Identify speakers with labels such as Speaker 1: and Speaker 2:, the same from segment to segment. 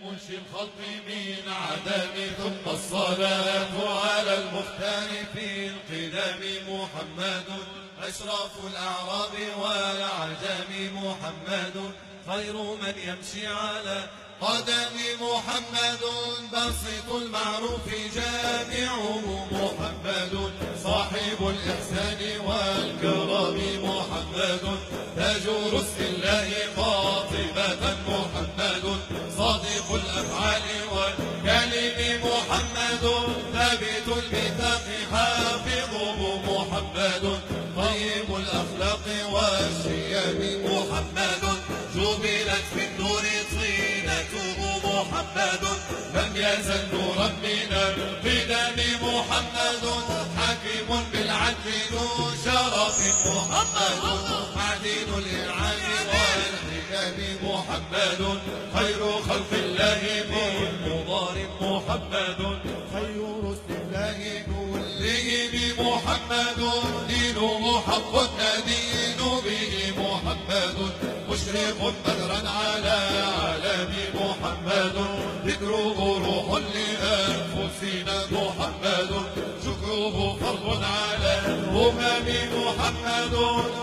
Speaker 1: منشي الخلق من عدم، ثم الصلاة على المختار في القدم محمد أشرف الأعراب والعجم محمد خير من يمشي على قدم محمد بسيط المعروف جامعه محمد صاحب الإحسان والكرم محمد تاج رسل الله قاطبة محمد صادق الأفعال والكلم محمد ثابت الميثاق حافظه محمد طيب الأخلاق والشيم محمد جبلت في النور طينته محمد لم يزل نورا من القدم محمد حكيم بالعدل ذو شرف محمد معدن الإنعام والحكم محمد خير خلق الله بالمضارب محمد خير رسل الله كلهم محمد دينه حق ندين به محمد مشرق بدرا على عالم محمد ذكره روح لأنفسنا محمد شكره فرض على الأمم محمد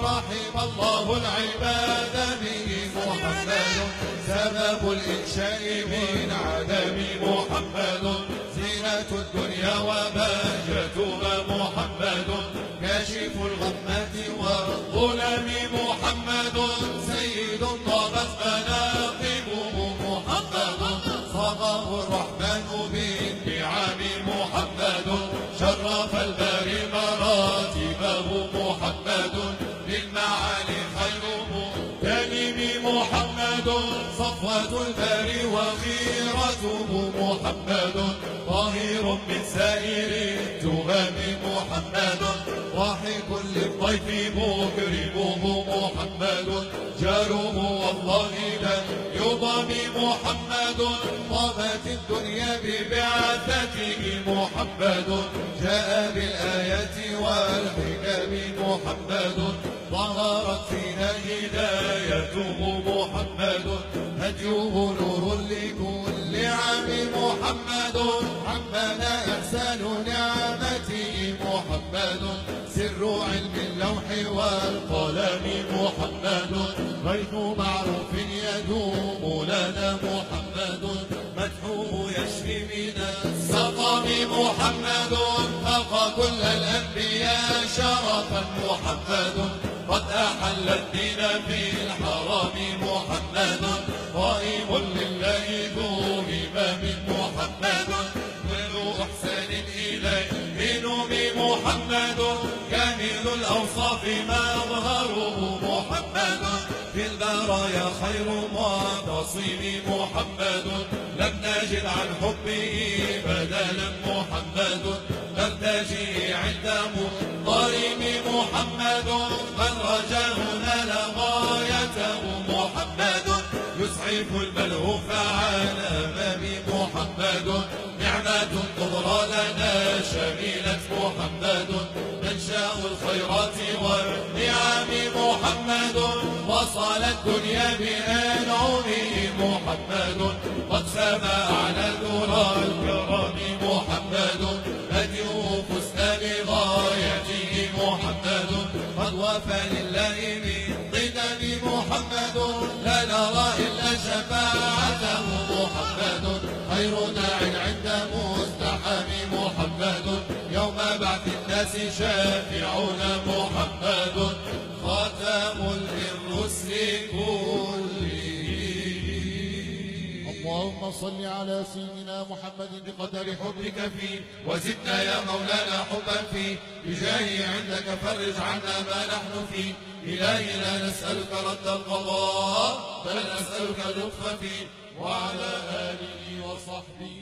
Speaker 1: رحم الله العباد به محمد سبب الإنشاء من عدم محمد زينة الدنيا وبهجتها محمد كاشف الغمة والظلم محمد سيد طابت مناقبه محمد صغاه الرحمن بالنعم محمد شرف الباري مراتبه محمد للمعالي خير مغتنم محمد صفوة الباري وخيرته محمد طاهر من سائر التهم محمد ضاحك للضيف مكرمه محمد جاره والله لن يضم محمد طابت الدنيا ببعثته محمد جاء بالآيات والحكم محمد ظهرت فينا هدايته محمد هديه نور لكل عام محمد عمنا إحسان نعمته محمد سر علم اللوح والقلم محمد غيث معروف يدوم لنا محمد مدحوه يشفي من السقم محمد فاق كل الأنبياء شرفا محمد قد أحل الدين في الحرم محمد قائم لله ذو همم محمد وذو إحسان إليه نوم محمد كامل الأوصاف مظهره محمد في البرايا خير معتصم محمد لم نجد عن حبه بدلا محمد نرتجي عند مضطرم محمد من رجاؤنا لغايته محمد يسعف الملهوف عن أمام محمد نعمة كبرى لنا شملت محمد منشأ الخيرات والنعم محمد وصل الدنيا بأنعمه محمد قد سما على ذرى الكرم محمد هديه فزنا بغايته محمد قد وفى لله من قدم محمد لا نرى إلا شفاعته محمد خير داع عند مستحم محمد يوم بعث الناس شافعنا محمد خاتم للرسل كلهم.
Speaker 2: اللهم صل على سيدنا محمد
Speaker 1: بقدر حبك فيه وزدنا يا مولانا حبا فيه بجاهه عندك فرج عنا ما نحن فيه إلهي لا نسألك رد القضاء بل نسألك اللطف فيه وعلى آله وصحبه